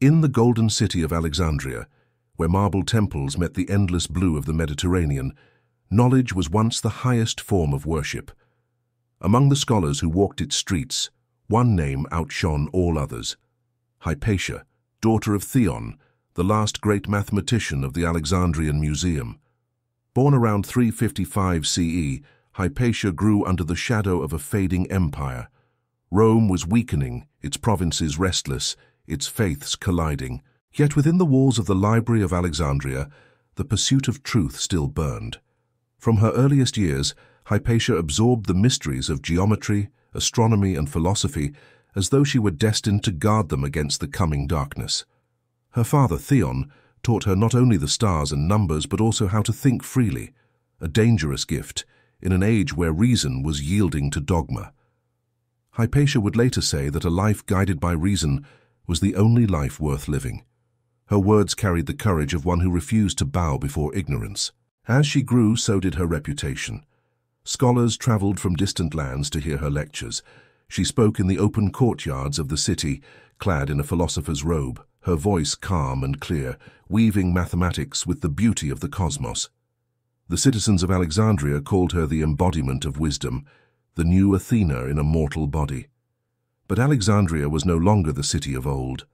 In the golden city of Alexandria, where marble temples met the endless blue of the Mediterranean, knowledge was once the highest form of worship. Among the scholars who walked its streets, one name outshone all others: Hypatia, daughter of Theon, the last great mathematician of the Alexandrian Museum. Born around 355 CE, Hypatia grew under the shadow of a fading empire. Rome was weakening, its provinces restless, its faiths colliding. Yet within the walls of the Library of Alexandria, the pursuit of truth still burned. From her earliest years, Hypatia absorbed the mysteries of geometry, astronomy, and philosophy as though she were destined to guard them against the coming darkness. Her father, Theon, taught her not only the stars and numbers but also how to think freely, a dangerous gift in an age where reason was yielding to dogma. Hypatia would later say that a life guided by reason was the only life worth living. Her words carried the courage of one who refused to bow before ignorance. As she grew, so did her reputation. Scholars traveled from distant lands to hear her lectures. She spoke in the open courtyards of the city, clad in a philosopher's robe, her voice calm and clear, weaving mathematics with the beauty of the cosmos. The citizens of Alexandria called her the embodiment of wisdom, the new Athena in a mortal body. But Alexandria was no longer the city of old.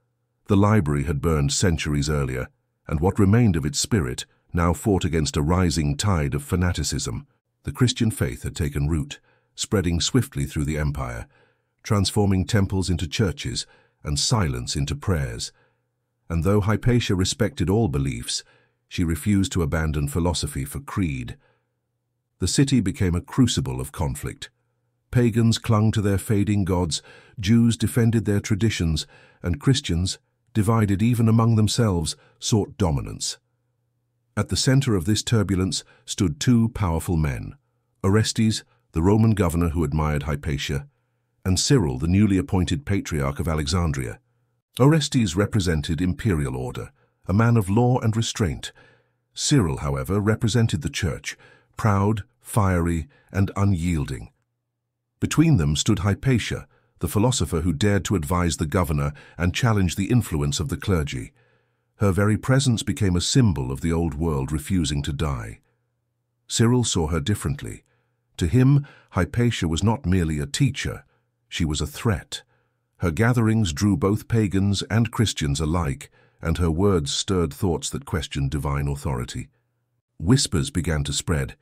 The library had burned centuries earlier, and what remained of its spirit now fought against a rising tide of fanaticism. The Christian faith had taken root, spreading swiftly through the empire, transforming temples into churches and silence into prayers. And though Hypatia respected all beliefs, she refused to abandon philosophy for creed. The city became a crucible of conflict. Pagans clung to their fading gods, Jews defended their traditions, and Christians, divided even among themselves, sought dominance. At the center of this turbulence stood two powerful men: Orestes, the Roman governor who admired Hypatia, and Cyril, the newly appointed patriarch of Alexandria. Orestes represented imperial order, a man of law and restraint. Cyril, however, represented the church, proud, fiery, and unyielding. Between them stood Hypatia, the philosopher who dared to advise the governor and challenge the influence of the clergy. Her very presence became a symbol of the old world refusing to die. Cyril saw her differently. To him, Hypatia was not merely a teacher, she was a threat. Her gatherings drew both pagans and Christians alike, and her words stirred thoughts that questioned divine authority. Whispers began to spread,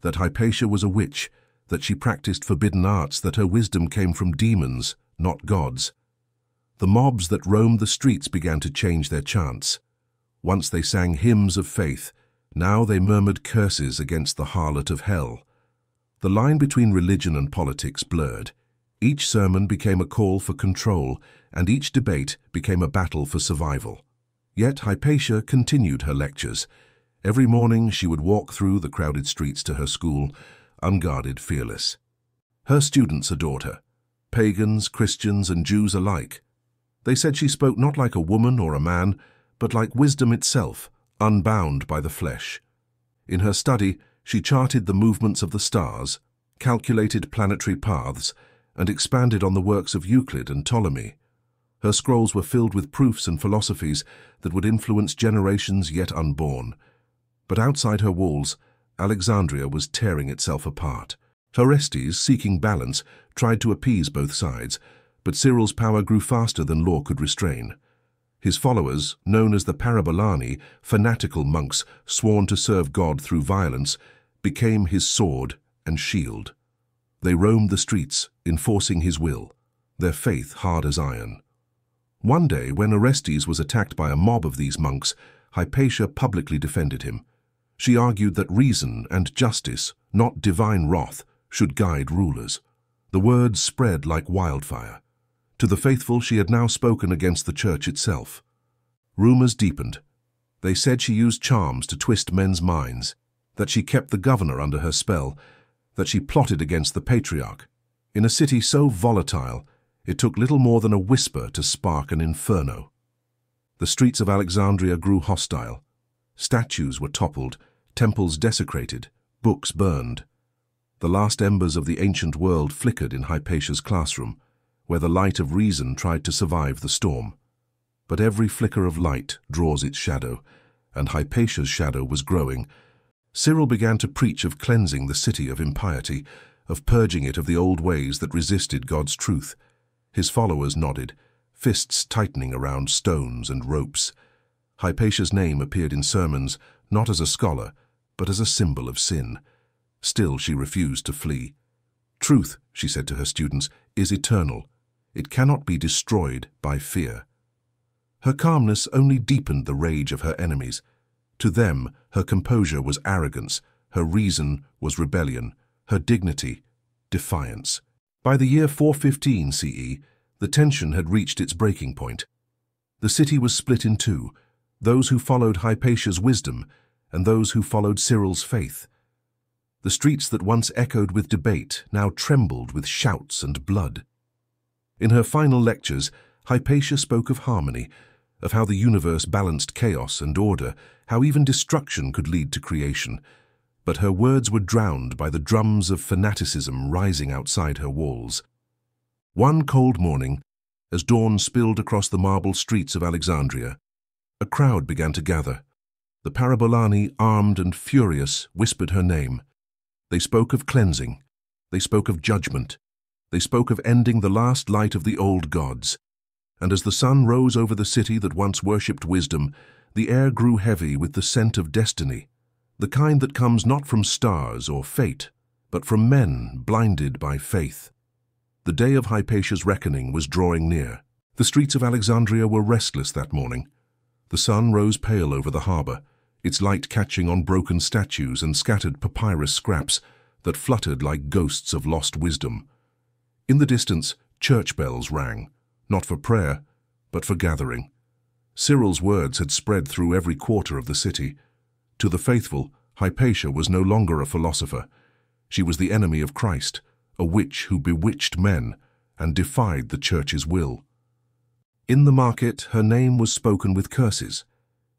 that Hypatia was a witch, that she practiced forbidden arts, that her wisdom came from demons, not gods. The mobs that roamed the streets began to change their chants. Once they sang hymns of faith, now they murmured curses against the harlot of hell. The line between religion and politics blurred. Each sermon became a call for control, and each debate became a battle for survival. Yet Hypatia continued her lectures. Every morning she would walk through the crowded streets to her school, unguarded, fearless. Her students adored her, pagans, Christians, and Jews alike. They said she spoke not like a woman or a man, but like wisdom itself, unbound by the flesh. In her study, she charted the movements of the stars, calculated planetary paths, and expanded on the works of Euclid and Ptolemy. Her scrolls were filled with proofs and philosophies that would influence generations yet unborn. But outside her walls, Alexandria was tearing itself apart. Orestes, seeking balance, tried to appease both sides, but Cyril's power grew faster than law could restrain. His followers, known as the Parabolani, fanatical monks sworn to serve God through violence, became his sword and shield. They roamed the streets, enforcing his will, their faith hard as iron. One day, when Orestes was attacked by a mob of these monks, Hypatia publicly defended him. She argued that reason and justice, not divine wrath, should guide rulers. The words spread like wildfire. To the faithful, she had now spoken against the church itself. Rumors deepened. They said she used charms to twist men's minds, that she kept the governor under her spell, that she plotted against the patriarch. In a city so volatile, it took little more than a whisper to spark an inferno. The streets of Alexandria grew hostile. Statues were toppled, temples desecrated, books burned. The last embers of the ancient world flickered in Hypatia's classroom, where the light of reason tried to survive the storm. But every flicker of light draws its shadow, and Hypatia's shadow was growing. Cyril began to preach of cleansing the city of impiety, of purging it of the old ways that resisted God's truth. His followers nodded, fists tightening around stones and ropes. Hypatia's name appeared in sermons, not as a scholar, but as a symbol of sin. Still she refused to flee. Truth, she said to her students, is eternal. It cannot be destroyed by fear. Her calmness only deepened the rage of her enemies. To them, her composure was arrogance, her reason was rebellion, her dignity, defiance. By the year 415 CE, the tension had reached its breaking point. The city was split in two, those who followed Hypatia's wisdom and those who followed Cyril's faith. The streets that once echoed with debate now trembled with shouts and blood. In her final lectures, Hypatia spoke of harmony, of how the universe balanced chaos and order, how even destruction could lead to creation. But her words were drowned by the drums of fanaticism rising outside her walls. One cold morning, as dawn spilled across the marble streets of Alexandria, a crowd began to gather. The Parabolani, armed and furious, whispered her name. They spoke of cleansing. They spoke of judgment. They spoke of ending the last light of the old gods. And as the sun rose over the city that once worshipped wisdom, the air grew heavy with the scent of destiny, the kind that comes not from stars or fate, but from men blinded by faith. The day of Hypatia's reckoning was drawing near. The streets of Alexandria were restless that morning. The sun rose pale over the harbor, its light catching on broken statues and scattered papyrus scraps that fluttered like ghosts of lost wisdom. In the distance, church bells rang, not for prayer, but for gathering. Cyril's words had spread through every quarter of the city. To the faithful, Hypatia was no longer a philosopher. She was the enemy of Christ, a witch who bewitched men and defied the church's will. In the market, her name was spoken with curses.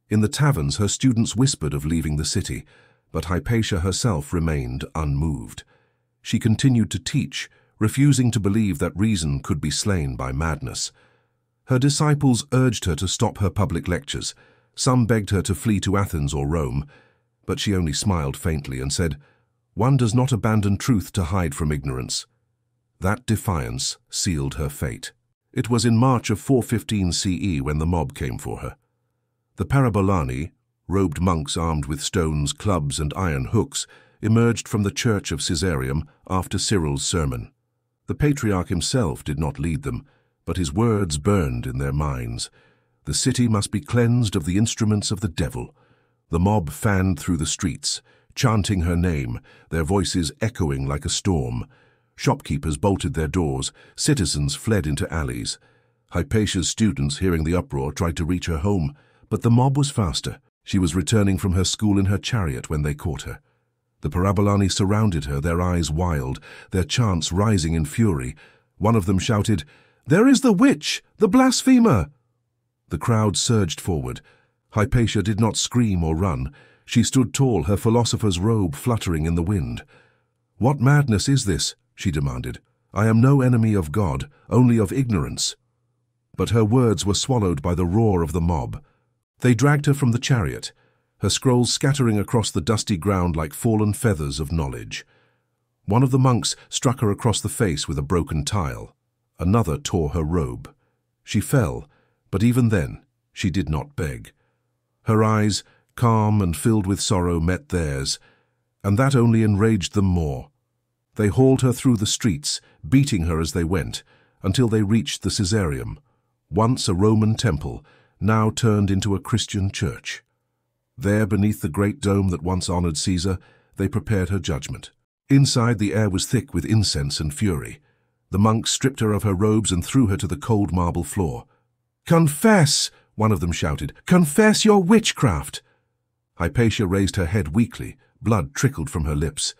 In the taverns, her students whispered of leaving the city, but Hypatia herself remained unmoved. She continued to teach, refusing to believe that reason could be slain by madness. Her disciples urged her to stop her public lectures. Some begged her to flee to Athens or Rome, but she only smiled faintly and said, "One does not abandon truth to hide from ignorance." That defiance sealed her fate. It was in March of 415 CE when the mob came for her. The Parabolani, robed monks armed with stones, clubs, and iron hooks, emerged from the church of Caesareum after Cyril's sermon. The patriarch himself did not lead them, but his words burned in their minds. The city must be cleansed of the instruments of the devil. The mob fanned through the streets, chanting her name, their voices echoing like a storm. Shopkeepers bolted their doors, citizens fled into alleys. Hypatia's students, hearing the uproar, tried to reach her home, but the mob was faster. She was returning from her school in her chariot when they caught her. The Parabolani surrounded her, their eyes wild, their chants rising in fury. One of them shouted, "There is the witch, the blasphemer!" The crowd surged forward. Hypatia did not scream or run. She stood tall, her philosopher's robe fluttering in the wind. "What madness is this?" she demanded. "I am no enemy of God, only of ignorance." But her words were swallowed by the roar of the mob. They dragged her from the chariot, her scrolls scattering across the dusty ground like fallen feathers of knowledge. One of the monks struck her across the face with a broken tile. Another tore her robe. She fell, but even then she did not beg. Her eyes, calm and filled with sorrow, met theirs, and that only enraged them more. They hauled her through the streets, beating her as they went, until they reached the Caesareum, once a Roman temple, now turned into a Christian church. There, beneath the great dome that once honored Caesar, they prepared her judgment. Inside, the air was thick with incense and fury. The monks stripped her of her robes and threw her to the cold marble floor. "Confess!" one of them shouted. "Confess your witchcraft!" Hypatia raised her head weakly. Blood trickled from her lips.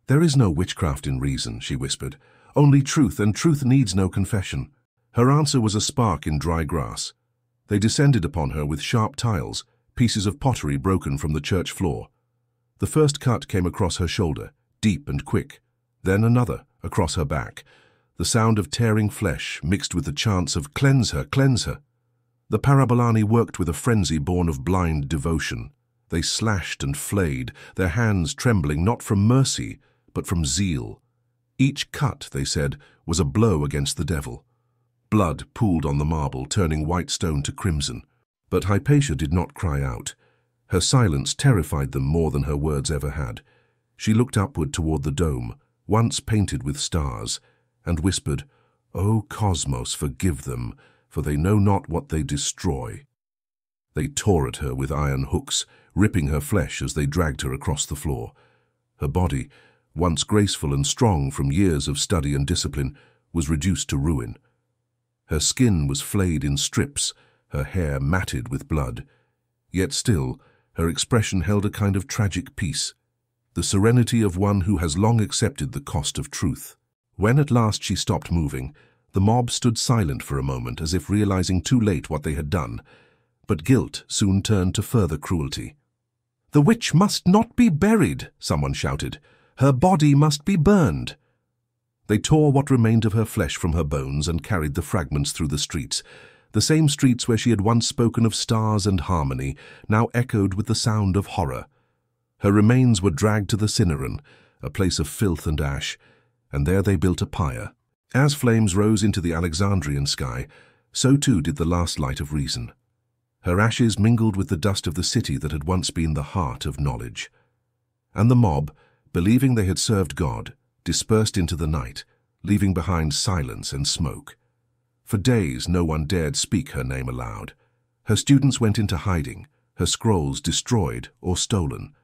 "There is no witchcraft in reason," she whispered. "Only truth, and truth needs no confession." Her answer was a spark in dry grass. They descended upon her with sharp tiles, pieces of pottery broken from the church floor. The first cut came across her shoulder, deep and quick, then another across her back. The sound of tearing flesh mixed with the chants of "Cleanse her, cleanse her." The Parabolani worked with a frenzy born of blind devotion. They slashed and flayed, their hands trembling not from mercy, but from zeal. Each cut, they said, was a blow against the devil. Blood pooled on the marble, turning white stone to crimson. But Hypatia did not cry out. Her silence terrified them more than her words ever had. She looked upward toward the dome, once painted with stars, and whispered, "O cosmos, forgive them, for they know not what they destroy." They tore at her with iron hooks, ripping her flesh as they dragged her across the floor. Her body, once graceful and strong from years of study and discipline, was reduced to ruin. Her skin was flayed in strips, her hair matted with blood. Yet still, her expression held a kind of tragic peace, the serenity of one who has long accepted the cost of truth. When at last she stopped moving, the mob stood silent for a moment, as if realizing too late what they had done. But guilt soon turned to further cruelty. "The witch must not be buried," someone shouted. "Her body must be burned." They tore what remained of her flesh from her bones and carried the fragments through the streets. The same streets where she had once spoken of stars and harmony now echoed with the sound of horror. Her remains were dragged to the Cineron, a place of filth and ash, and there they built a pyre. As flames rose into the Alexandrian sky, so too did the last light of reason. Her ashes mingled with the dust of the city that had once been the heart of knowledge. And the mob, believing they had served God, dispersed into the night, leaving behind silence and smoke. For days no one dared speak her name aloud. Her students went into hiding, her scrolls destroyed or stolen.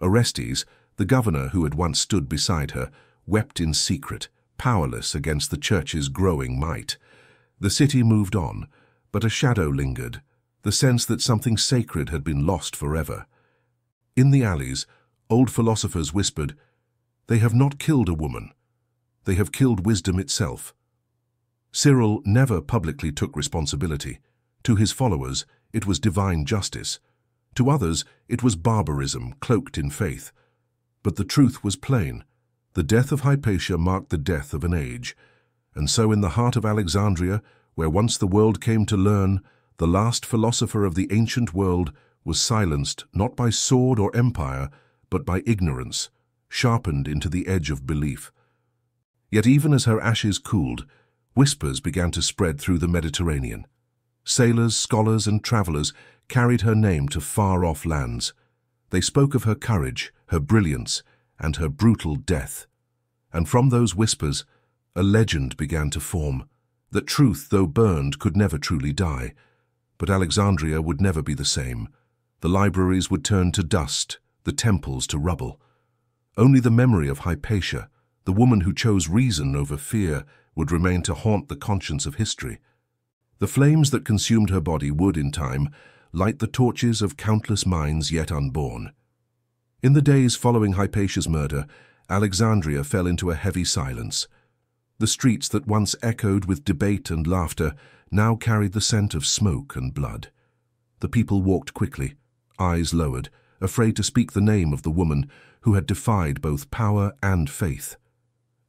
Orestes, the governor who had once stood beside her, wept in secret, powerless against the church's growing might. The city moved on, but a shadow lingered, the sense that something sacred had been lost forever. In the alleys, old philosophers whispered, "They have not killed a woman. They have killed wisdom itself." Cyril never publicly took responsibility. To his followers, it was divine justice. To others, it was barbarism cloaked in faith. But the truth was plain. The death of Hypatia marked the death of an age. And so in the heart of Alexandria, where once the world came to learn, the last philosopher of the ancient world was silenced not by sword or empire, but by ignorance, sharpened into the edge of belief. Yet even as her ashes cooled, whispers began to spread through the Mediterranean. Sailors, scholars, and travelers carried her name to far-off lands. They spoke of her courage, her brilliance, and her brutal death. And from those whispers, a legend began to form, that truth, though burned, could never truly die. But Alexandria would never be the same. The libraries would turn to dust, the temples to rubble. Only the memory of Hypatia, the woman who chose reason over fear, would remain to haunt the conscience of history. The flames that consumed her body would, in time, light the torches of countless minds yet unborn. In the days following Hypatia's murder, Alexandria fell into a heavy silence. The streets that once echoed with debate and laughter now carried the scent of smoke and blood. The people walked quickly, eyes lowered, afraid to speak the name of the woman who had defied both power and faith.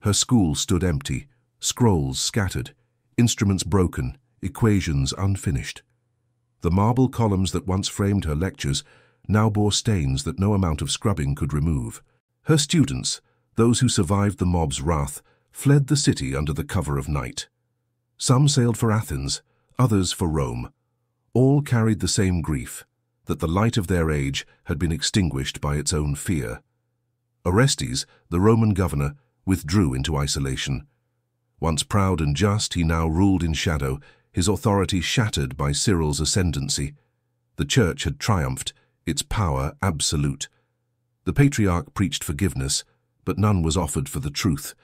Her school stood empty, scrolls scattered, instruments broken, equations unfinished. The marble columns that once framed her lectures now bore stains that no amount of scrubbing could remove. Her students, those who survived the mob's wrath, fled the city under the cover of night. Some sailed for Athens, others for Rome. All carried the same grief, that the light of their age had been extinguished by its own fear. Orestes, the Roman governor, withdrew into isolation. Once proud and just, he now ruled in shadow, his authority shattered by Cyril's ascendancy. The church had triumphed, its power absolute. The patriarch preached forgiveness, but none was offered for the truth.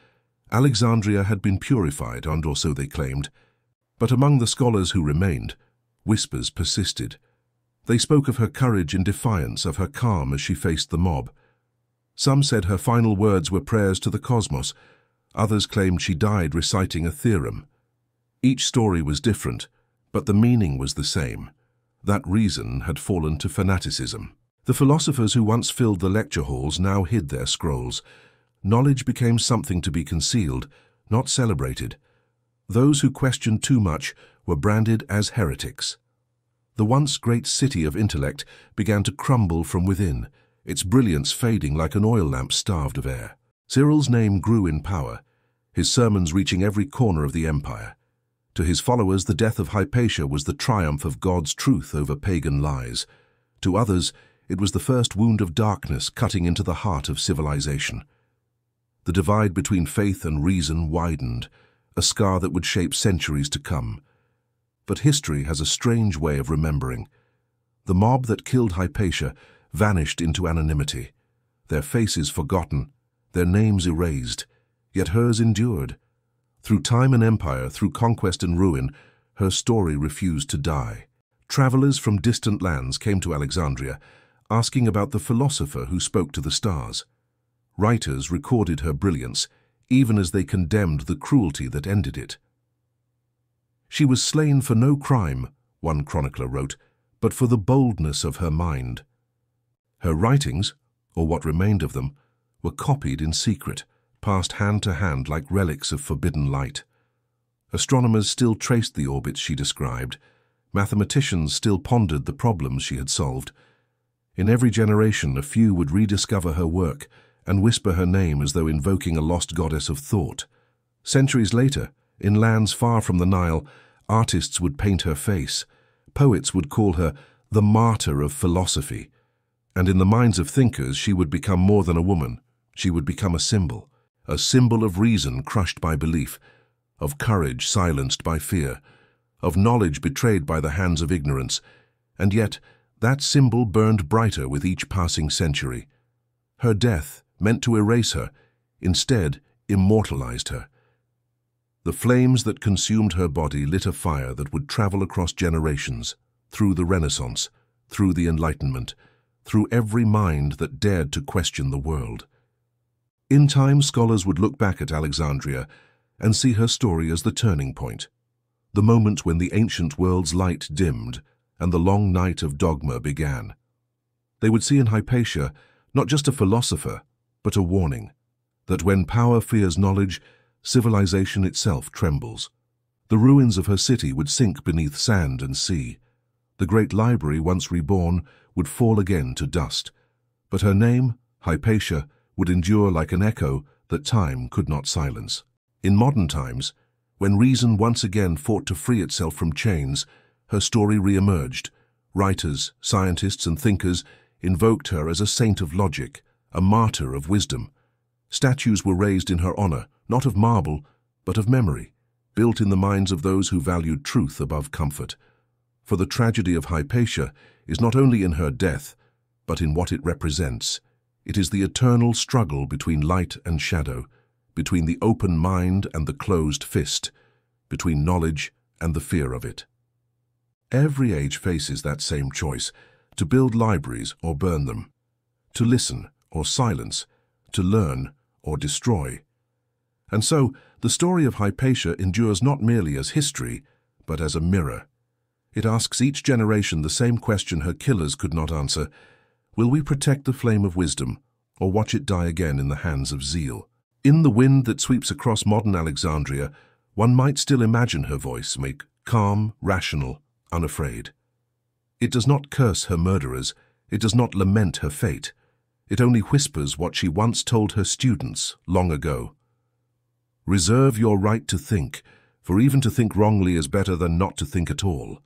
Alexandria had been purified, or so they claimed. But among the scholars who remained, whispers persisted. They spoke of her courage in defiance, of her calm as she faced the mob. Some said her final words were prayers to the cosmos. Others claimed she died reciting a theorem. Each story was different, but the meaning was the same. That reason had fallen to fanaticism. The philosophers who once filled the lecture halls now hid their scrolls. Knowledge became something to be concealed, not celebrated. Those who questioned too much were branded as heretics. The once great city of intellect began to crumble from within, its brilliance fading like an oil lamp starved of air. Cyril's name grew in power, his sermons reaching every corner of the empire. To his followers, the death of Hypatia was the triumph of God's truth over pagan lies. To others, it was the first wound of darkness cutting into the heart of civilization. The divide between faith and reason widened, a scar that would shape centuries to come. But history has a strange way of remembering. The mob that killed Hypatia vanished into anonymity, their faces forgotten, their names erased, yet hers endured. Through time and empire, through conquest and ruin, her story refused to die. Travelers from distant lands came to Alexandria, asking about the philosopher who spoke to the stars. Writers recorded her brilliance, even as they condemned the cruelty that ended it. She was slain for no crime, one chronicler wrote, but for the boldness of her mind. Her writings, or what remained of them, were copied in secret, passed hand to hand like relics of forbidden light. Astronomers still traced the orbits she described. Mathematicians still pondered the problems she had solved. In every generation, a few would rediscover her work and whisper her name as though invoking a lost goddess of thought. Centuries later, in lands far from the Nile, artists would paint her face. Poets would call her the martyr of philosophy. And in the minds of thinkers, she would become more than a woman. She would become a symbol of reason crushed by belief, of courage silenced by fear, of knowledge betrayed by the hands of ignorance. And yet, that symbol burned brighter with each passing century. Her death, meant to erase her, instead immortalized her. The flames that consumed her body lit a fire that would travel across generations, through the Renaissance, through the Enlightenment, through every mind that dared to question the world. In time, scholars would look back at Alexandria and see her story as the turning point, the moment when the ancient world's light dimmed and the long night of dogma began. They would see in Hypatia not just a philosopher, but a warning, that when power fears knowledge, civilization itself trembles. The ruins of her city would sink beneath sand and sea. The great library, once reborn, would fall again to dust. But her name, Hypatia, would endure like an echo that time could not silence. In modern times, when reason once again fought to free itself from chains, her story re-emerged. Writers, scientists, and thinkers invoked her as a saint of logic, a martyr of wisdom. Statues were raised in her honor, not of marble, but of memory, built in the minds of those who valued truth above comfort. For the tragedy of Hypatia is not only in her death, but in what it represents. It is the eternal struggle between light and shadow, between the open mind and the closed fist, between knowledge and the fear of it. Every age faces that same choice, to build libraries or burn them, to listen or silence, to learn or destroy. And so, the story of Hypatia endures not merely as history, but as a mirror. It asks each generation the same question her killers could not answer: will we protect the flame of wisdom, or watch it die again in the hands of zeal? In the wind that sweeps across modern Alexandria, one might still imagine her voice, make calm, rational, unafraid. It does not curse her murderers, it does not lament her fate. It only whispers what she once told her students long ago. Reserve your right to think, for even to think wrongly is better than not to think at all.